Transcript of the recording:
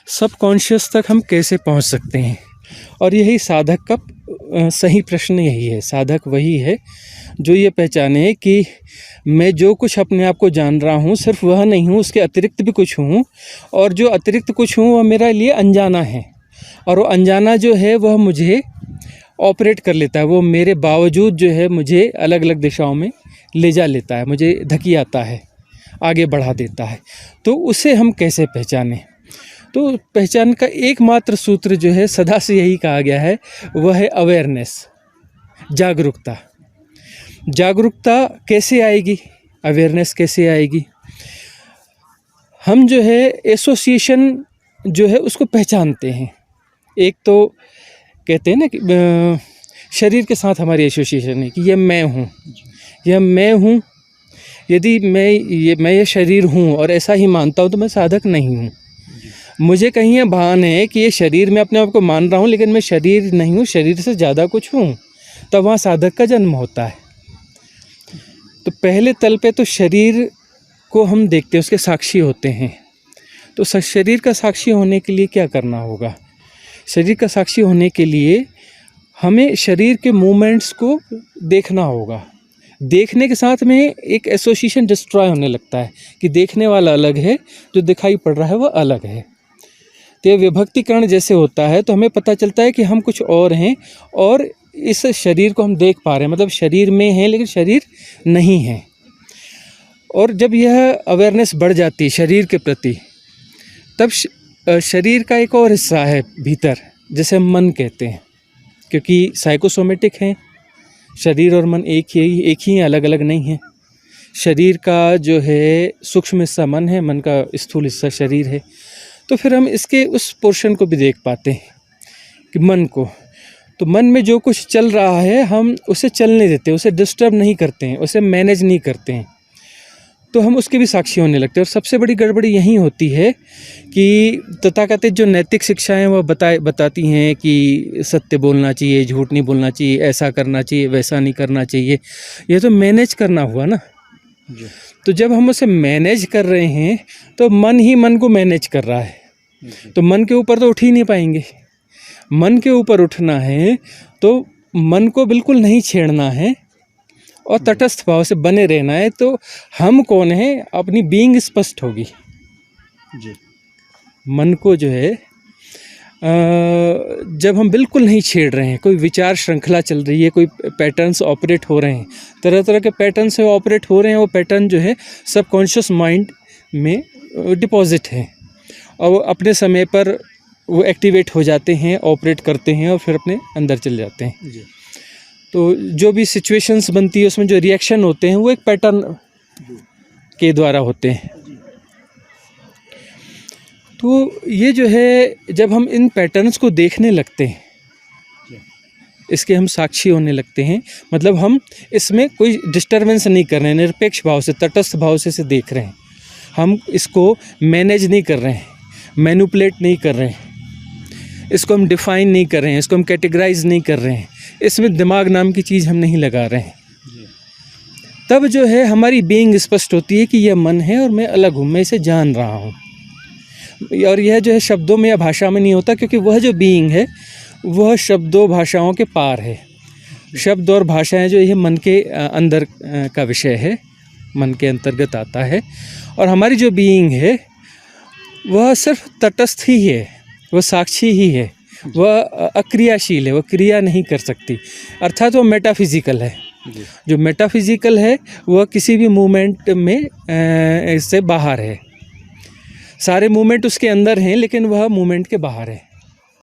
Subconscious तक हम कैसे पहुंच सकते हैं, और यही साधक का सही प्रश्न यही है। साधक वही है जो ये पहचाने कि मैं जो कुछ अपने आप को जान रहा हूँ सिर्फ वह नहीं हूँ, उसके अतिरिक्त भी कुछ हूँ, और जो अतिरिक्त कुछ हूँ वह मेरे लिए अनजाना है, और वो अनजाना जो है वह मुझे ऑपरेट कर लेता है, वो मेरे बावजूद जो है मुझे अलग अलग दिशाओं में ले जा लेता है, मुझे धकियाता है, आगे बढ़ा देता है। तो उसे हम कैसे पहचानें? तो पहचान का एकमात्र सूत्र जो है सदा से यही कहा गया है, वह है अवेयरनेस, जागरूकता। जागरूकता कैसे आएगी, अवेयरनेस कैसे आएगी? हम जो है एसोसिएशन जो है उसको पहचानते हैं। एक तो कहते हैं ना कि शरीर के साथ हमारी एसोसिएशन है कि यह मैं हूँ, यह मैं हूँ। यदि मैं ये शरीर हूँ और ऐसा ही मानता हूँ तो मैं साधक नहीं हूँ। मुझे कहीं यह भान है कि ये शरीर में अपने आप को मान रहा हूँ, लेकिन मैं शरीर नहीं हूँ, शरीर से ज़्यादा कुछ हूँ, तब वहाँ साधक का जन्म होता है। तो पहले तल पे तो शरीर को हम देखते हैं, उसके साक्षी होते हैं। तो शरीर का साक्षी होने के लिए क्या करना होगा? शरीर का साक्षी होने के लिए हमें शरीर के मूवमेंट्स को देखना होगा। देखने के साथ में एक एसोसिएशन डिस्ट्रॉय होने लगता है कि देखने वाला अलग है, जो दिखाई पड़ रहा है वह अलग है। तो ये विभक्तिकरण जैसे होता है तो हमें पता चलता है कि हम कुछ और हैं, और इस शरीर को हम देख पा रहे हैं, मतलब शरीर में है लेकिन शरीर नहीं है। और जब यह अवेयरनेस बढ़ जाती है शरीर के प्रति, तब शरीर का एक और हिस्सा है भीतर, जिसे हम मन कहते हैं, क्योंकि साइकोसोमेटिक हैं, शरीर और मन एक ही हैं, अलग अलग नहीं हैं। शरीर का जो है सूक्ष्म हिस्सा मन है, मन का स्थूल हिस्सा शरीर है। तो फिर हम इसके उस पोर्शन को भी देख पाते हैं कि मन को, तो मन में जो कुछ चल रहा है हम उसे चलने देते हैं, उसे डिस्टर्ब नहीं करते हैं, उसे मैनेज नहीं करते हैं, तो हम उसके भी साक्षी होने लगते हैं। और सबसे बड़ी गड़बड़ी यही होती है कि तथाकथित जो नैतिक शिक्षाएं वह बताती हैं कि सत्य बोलना चाहिए, झूठ नहीं बोलना चाहिए, ऐसा करना चाहिए, वैसा नहीं करना चाहिए। यह तो मैनेज करना हुआ ना। तो जब हम उसे मैनेज कर रहे हैं तो मन ही मन को मैनेज कर रहा है, तो मन के ऊपर तो उठ ही नहीं पाएंगे। मन के ऊपर उठना है तो मन को बिल्कुल नहीं छेड़ना है और तटस्थ भाव से बने रहना है। तो हम कौन है, अपनी बीइंग स्पष्ट होगी जी। मन को जो है जब हम बिल्कुल नहीं छेड़ रहे हैं, कोई विचार श्रृंखला चल रही है, कोई पैटर्न्स ऑपरेट हो रहे हैं, तरह तरह के पैटर्न से ऑपरेट हो रहे हैं, वो पैटर्न जो है सबकॉन्शियस माइंड में डिपॉजिट है, और वो अपने समय पर वो एक्टिवेट हो जाते हैं, ऑपरेट करते हैं और फिर अपने अंदर चले जाते हैं जी। तो जो भी सिचुएशंस बनती है उसमें जो रिएक्शन होते हैं वो एक पैटर्न के द्वारा होते हैं। तो ये जो है जब हम इन पैटर्न्स को देखने लगते हैं, इसके हम साक्षी होने लगते हैं, मतलब हम इसमें कोई डिस्टर्बेंस नहीं कर रहे हैं, निरपेक्ष भाव से, तटस्थ भाव से इसे देख रहे हैं। हम इसको मैनेज नहीं कर रहे हैं, मैनिपुलेट नहीं कर रहे हैं, इसको हम डिफाइन नहीं कर रहे हैं, इसको हम कैटेगराइज नहीं कर रहे हैं, इसमें दिमाग नाम की चीज़ हम नहीं लगा रहे हैं। तब जो है हमारी बीइंग स्पष्ट होती है कि यह मन है और मैं अलग हूँ, मैं इसे जान रहा हूँ। और यह जो है शब्दों में या भाषा में नहीं होता, क्योंकि वह जो बीइंग है वह शब्दों भाषाओं के पार है। शब्द और भाषाएं जो ये मन के अंदर का विषय है, मन के अंतर्गत आता है। और हमारी जो बीइंग है वह सिर्फ तटस्थ ही है, वह साक्षी ही है, वह अक्रियाशील है, वह क्रिया नहीं कर सकती, अर्थात वह मेटाफिजिकल है। जो मेटाफिजिकल है वह किसी भी मूवमेंट में इससे बाहर है। सारे मूवमेंट उसके अंदर हैं लेकिन वह मूवमेंट के बाहर है।